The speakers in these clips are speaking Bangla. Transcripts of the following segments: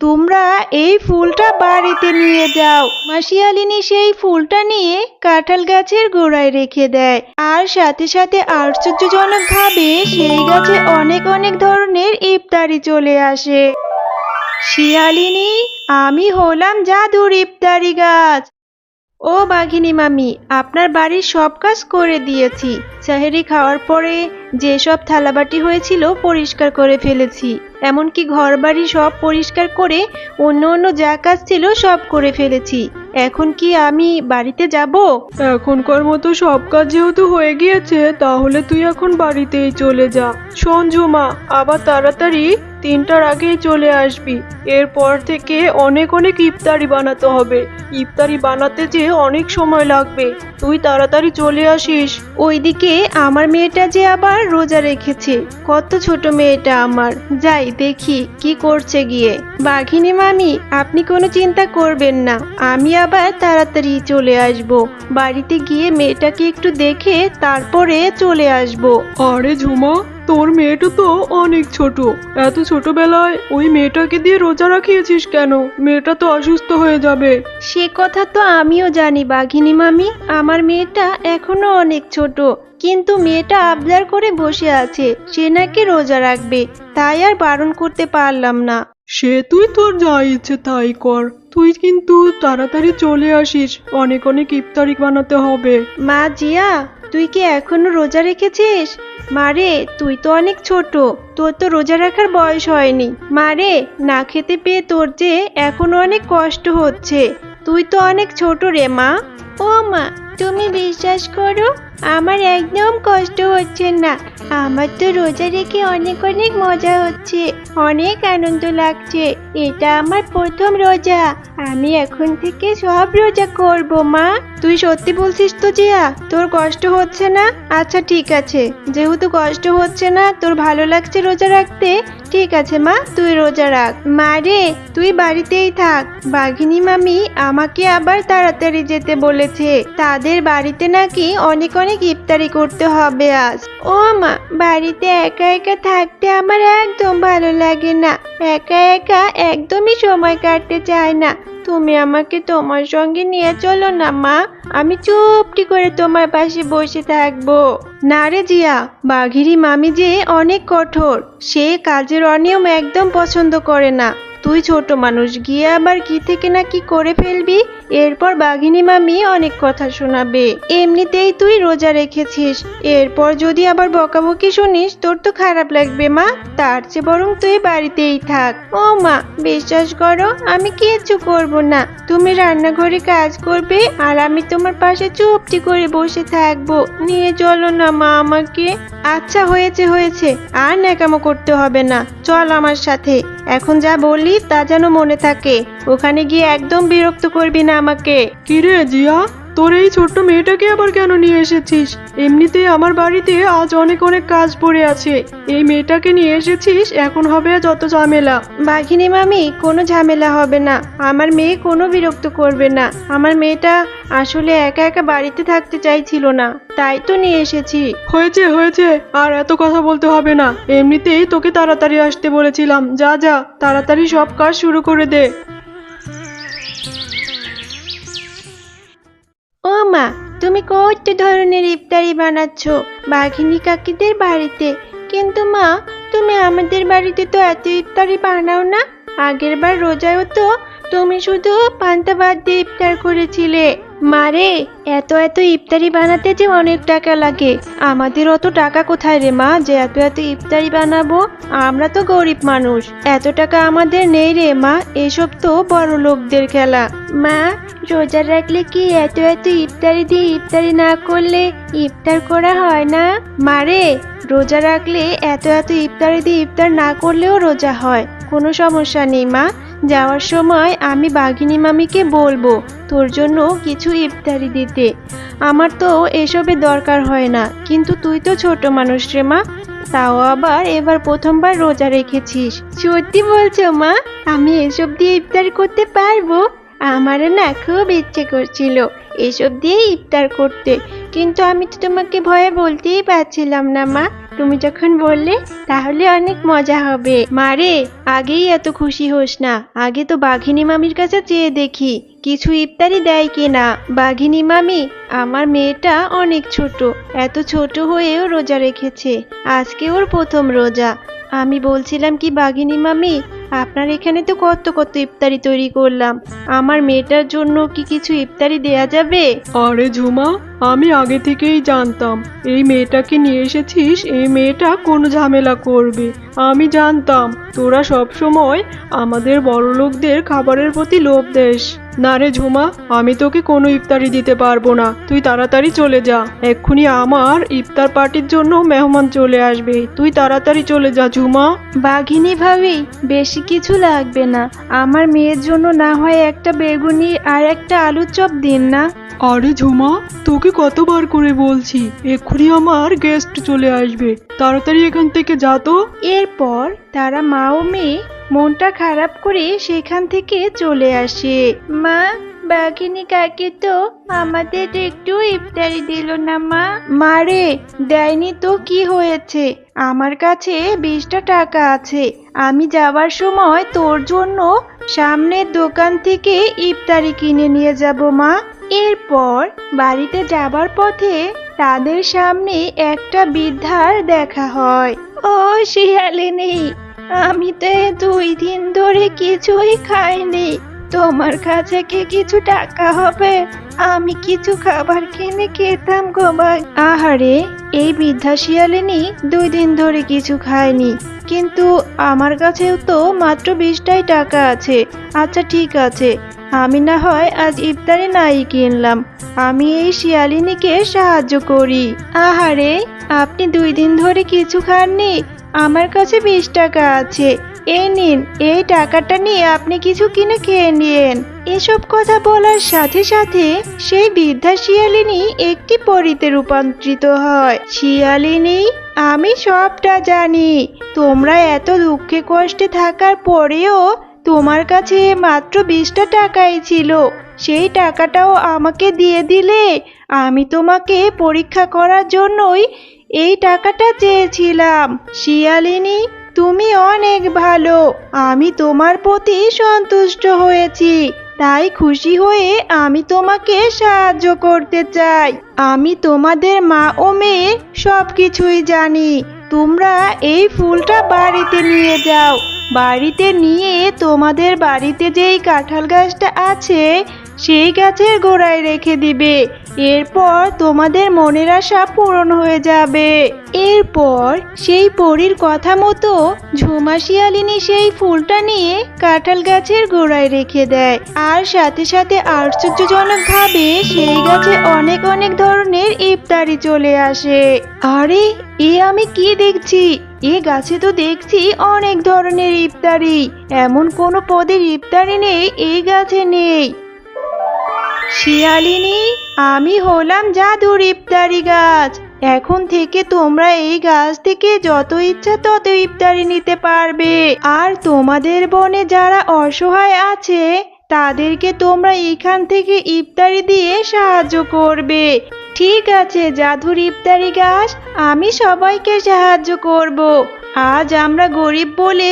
তোমরা এই ফুলটা বাড়িতে নিয়ে যাও। মা শিয়ালিনী সেই ফুলটা নিয়ে কাঁঠাল গাছের গোড়ায় রেখে দেয়, আর সাথে সাথে আশ্চর্যজনক ভাবে সেই গাছে অনেক অনেক ধরনের ইফতারি চলে আসে। শিয়ালিনী, আমি হলাম জাদুর ইফতারি গাছ। ও বাঘিনী মামি, আপনার বাড়ির সব কাজ করে দিয়েছি। সেহরি খাওয়ার পরে যেসব থালাবাটি হয়েছিল পরিষ্কার করে ফেলেছি, এমনকি ঘর বাড়ি সব পরিষ্কার করে অন্য অন্য যা কাজ ছিল সব করে ফেলেছি। এখন কি আমি বাড়িতে যাব? এখনকার মতো সব কাজ যেহেতু হয়ে গিয়েছে, তাহলে তুই এখন বাড়িতেই চলে যা। শোন ঝুমা, আবার তাড়াতাড়ি 3টার আগেই চলে আসবি। এরপর থেকে অনেক অনেক ইফতারি বানাতে হবে। ইফতারি বানাতে যে অনেক সময় লাগবে, তুই তাড়াতাড়ি চলে আসিস। ওইদিকে আমার মেয়েটা যে আবার রোজা রেখেছে। কত ছোট মেয়েটা আমার, যাই দেখি কি করছে গিয়ে। বাঘিনী মামি, আপনি কোনো চিন্তা করবেন না, আমি আবার তাড়াতাড়ি চলে আসব। বাড়িতে গিয়ে মেয়েটাকে একটু দেখে তারপরে চলে আসব। আরে ঝুমা, তোর মেয়েটা তো অনেক ছোট। এত ছোটবেলায় ওই মেয়েটাকে দিয়ে রোজা রাখিয়েছিস কেন? মেয়েটা তো অসুস্থ হয়ে যাবে। সে কথা তো আমিও জানি বাঘিনী মামি, আমার মেয়েটা এখনো অনেক ছোট, কিন্তু মেয়েটা আবদার করে বসে আছে সে নাকি রোজা রাখবে, তাই আর বারণ করতে পারলাম না। সে তুই তোর যা ইচ্ছে তাই কর, তুই কিন্তু তাড়াতাড়ি চলে আসিস। অনেক অনেক ইফতারি বানাতে হবে। মা জিয়া, তুই কি এখনো রোজা রেখেছিস? মারে, তুই তো অনেক ছোট, তোর তো রোজা রাখার বয়স হয়নি। মারে, না খেতে পেয়ে তোর যে এখনো অনেক কষ্ট হচ্ছে, তুই তো অনেক ছোট রে মা। ও মা, তুমি বিশ্বাস করো, আমার একদম কষ্ট হচ্ছে না। আমার তো রোজা রেখে অনেক অনেক মজা হচ্ছে, অনেক আনন্দ লাগছে। এটা আমার প্রথম রোজা, আমি এখন থেকে সব রোজা করব। মা, তুই সত্যি বলছিস তো জিয়া? তোর কষ্ট হচ্ছে না? আচ্ছা ঠিক আছে, যেহেতু কষ্ট হচ্ছে না, তোর ভালো লাগছে রোজা রাখতে, ঠিক আছে মা, তুই রোজা রাখ। মা রে, তুই বাড়িতেই থাক। বাঘিনী মামি আমাকে আবার তাড়াতাড়ি যেতে বলেছে, তাদের বাড়িতে নাকি অনেক অনেক ইফতারি করতে হবে আজ। ও মা, বাড়িতে একা একা থাকতে আমার একদম ভালো লাগে না, একা একা একদমই সময় কাটতে চায় না। তুমি আমাকে তোমার সঙ্গে নিয়ে চলো না মা, আমি চুপটি করে তোমার পাশে বসে থাকবো। না রে জিয়া, বাঘিনী মামি যে অনেক কঠোর, সে কাজের অনিয়ম একদম পছন্দ করে না। তুই ছোট মানুষ, গিয়ে আবার কি থেকে না কি করে ফেলবি, এরপর বাঘিনী মামি অনেক কথা শোনাবে। এমনিতেই তুই রোজা রেখেছিস, এরপর যদি আবার বকাবকি শুনিস তোর তো খারাপ লাগবে মা, তার চেয়ে বরং তুই বাড়িতেই থাক। ও মা, বিশ্বাস করো আমি কিচ্ছু করব না, তুমি রান্নাঘরে কাজ করবে আর আমি তোমার পাশে চুপটি করে বসে থাকবো। নিয়ে চলো না মা আমাকে। আচ্ছা হয়েছে হয়েছে, আর ন্যাকামো করতে হবে না, চল আমার সাথে। এখন যা বললি তা যেন মনে থাকে, ওখানে গিয়ে একদম বিরক্ত করবি না আমাকে। কিরে জিয়া, তোর এই ছোট্ট মেয়েটাকে আবার কেন নিয়ে এসেছিস? এমনিতে আমার বাড়িতে আজ অনেক অনেক কাজ পড়ে আছে, এই মেয়েটাকে নিয়ে এসেছিস, এখন হবে যত ঝামেলা। বাঘিনী মামি, কোনো ঝামেলা হবে না, আমার মেয়ে কোনো বিরক্ত করবে না। আমার মেয়েটা আসলে একা একা বাড়িতে থাকতে চাইছিল না, তাই তো নিয়ে এসেছি। হয়েছে হয়েছে, আর এত কথা বলতে হবে না। এমনিতেই তোকে তাড়াতাড়ি আসতে বলেছিলাম, যা যা তাড়াতাড়ি সব কাজ শুরু করে দে। ও মা, তুমি কত ধরনের ইফতারি বানাচ্ছ বাঘিনী কাকিদের বাড়িতে, কিন্তু মা তুমি আমাদের বাড়িতে তো এত ইফতারি বানাও না। আগের বার রোজায়ও তো তুমি শুধু পান্তা ভাত দিয়ে ইফতার করেছিলে। মারে, এত এত ইফতারি বানাতে যে অনেক টাকা লাগে, আমাদের অত টাকা কোথায় রে মা যে এত এত ইফতারি বানাবো? আমরা তো গরিব মানুষ, এত টাকা আমাদের নেই রে মা, এসব তো বড় লোকদের খেলা। মা, রোজা রাখলে কি এত এত ইফতারি দিয়ে ইফতারি না করলে ইফতার করা হয় না? মারে, রোজা রাখলে এত এত ইফতারি দিয়ে ইফতার না করলেও রোজা হয়, কোনো সমস্যা নেই মা। যাওয়ার সময় আমি বাঘিনী মামিকে বলবো তোর জন্য কিছু ইফতারি দিতে। আমার তো এসবের দরকার হয় না, কিন্তু তুই তো ছোট মানুষ রে মা, তাও আবার এবার প্রথমবার রোজা রেখেছিস। সত্যি বলছো মা? আমি এসব দিয়ে ইফতার করতে পারবো? আমার না খুব ইচ্ছে করছিল এসব দিয়ে ইফতার করতে, কিন্তু আমি তো তোমাকে ভয়ে বলতেই পারছিলাম না মা। তুমি যখন বললে তাহলে অনেক মজা হবে। মারে, আগেই এত খুশি হোস না, আগে তো বাঘিনী মামির কাছে চেয়ে দেখি কিছু ইফতারি দেয় কিনা। বাঘিনী মামি, আমার মেয়েটা অনেক ছোট, এত ছোট হয়েও রোজা রেখেছে, আজকে ওর প্রথম রোজা। আমি বলছিলাম কি বাঘিনী মামি, আপনার এখানে তো কত কত ইফতারি তৈরি করলাম, আমার মেয়েটার জন্য কি কিছু ইফতারি দেয়া যাবে? আরে ঝুমা, আমি আগে থেকেই জানতাম এই মেয়েটাকে নিয়ে এসেছিস, এই মেয়েটা কোনো ঝামেলা করবে। আমি জানতাম তোরা সব সময় আমাদের বড়লোকদের খাবারের প্রতি লোভ দেস। না রে ঝুমা, আমি তোকে কোনো ইফতারি দিতে পারবো না, তুই তাড়াতাড়ি চলে যা। এক্ষুনি আমার ইফতার পার্টির জন্য মেহমান চলে আসবে, তুই তাড়াতাড়ি চলে যা ঝুমা। বাঘিনী ভাবি, বেশি কিছু লাগবে না, আমার মেয়ের জন্য না হয় একটা বেগুনি আর একটা আলুর চপ দিন না। আরে ঝুমা, তোকে কতবার করে বলছি, এক্ষুনি আমার গেস্ট চলে আসবে, তাড়াতাড়ি এখান থেকে যা তো। এরপর তারা মা ও মেয়ে মনটা খারাপ করে সেখান থেকে চলে আসে। মা, বাঘিনী কাকি তো আমাদের একটু ইফতারি দিল না মা। মারে, দেয়নি তো কি হয়েছে, আমার কাছে 20টা টাকা আছে, আমি যাওয়ার সময় তোর জন্য সামনের দোকান থেকে ইফতারি কিনে নিয়ে যাব মা। এরপর বাড়িতে যাবার পথে তাদের সামনে একটা বৃদ্ধার দেখা হয়। ও শিয়ালিনী, আমি তো 2 দিন ধরে কিছুই খাইনি, তোমার কাছে কি কিছু টাকা হবে? আমি কিছু খাবার কিনে খেতাম গো ভাই। আহারে, এই বৃদ্ধা শিয়ালিনী 2 দিন ধরে কিছু খায়নি, কিন্তু আমার কাছেও তো মাত্র 20টাই টাকা আছে। আচ্ছা ঠিক আছে, আমি না হয় আজ ইফতারে নাই কিনলাম, আমি এই শিয়ালিনীকে সাহায্য করি। আহারে, আপনি 2 দিন ধরে কিছু খাননি, আমার কাছে 20 টাকা আছে, এই নিন, এই টাকাটা নিয়ে আপনি কিছু কিনে খেয়ে নিন। এসব কথা বলার সাথে সাথে সেই বৃদ্ধা শিয়ালিনী একটি পরীতে রূপান্তরিত হয়। শিয়ালিনী, আমি সবটা জানি, তোমরা এত দুঃখে কষ্টে থাকার পরেও তোমার কাছে মাত্র 20টা টাকাই ছিল, সেই টাকাটাও আমাকে দিয়ে দিলে। আমি তোমাকে পরীক্ষা করার জন্যই এই টাকাটা চেয়েছিলাম। শিয়ালিনী, তুমি অনেক ভালো, আমি তোমার প্রতি সন্তুষ্ট হয়েছি, তাই খুশি হয়ে আমি তোমাকে সাহায্য করতে চাই। আমি তোমাদের মা ও মেয়ে সবকিছুই জানি, তোমরা এই ফুলটা বাড়িতে নিয়ে যাও, বাড়িতে নিয়ে তোমাদের বাড়িতে যেই কাঁঠাল গাছটা আছে সেই গাছের গোড়ায় রেখে দিবে, এরপর তোমাদের মনের আশা পূরণ হয়ে যাবে। এরপর সেই পরীর কথা মতো ঝুমা শিয়ালিনী সেই ফুলটা নিয়ে কাঁঠাল গাছের গোড়ায় রেখে দেয়, আর সাথে সাথে আশ্চর্যজনকভাবে সেই গাছে অনেক অনেক ধরনের ইফতারি চলে আসে। আরে, এ আমি কি দেখছি, এ গাছে তো দেখছি অনেক ধরনের ইফতারি, এমন কোনো পদের ইফতারি নেই এই গাছে নেই। শিয়ালিনী, আমি হলাম জাদুর ইফতারি গাছ, এখন থেকে তোমরা এই গাছ থেকে যত ইচ্ছা তত ইফতারি নিতে পারবে, আর তোমাদের বনে যারা অসহায় আছে তাদেরকে তোমরা এখান থেকে ইফতারি দিয়ে সাহায্য করবে। ঠিক আছে জাদুর ইফতারি গাছ, আমি সবাইকে সাহায্য করব। আজ আমরা গরিব বলে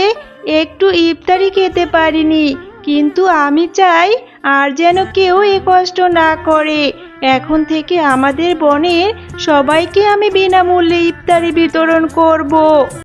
একটু ইফতারি খেতে পারিনি, কিন্তু আমি চাই আর যেন কেউ এ কষ্ট না করে। এখন থেকে আমাদের বনের সবাইকে আমি বিনামূল্যে ইফতারি বিতরণ করব।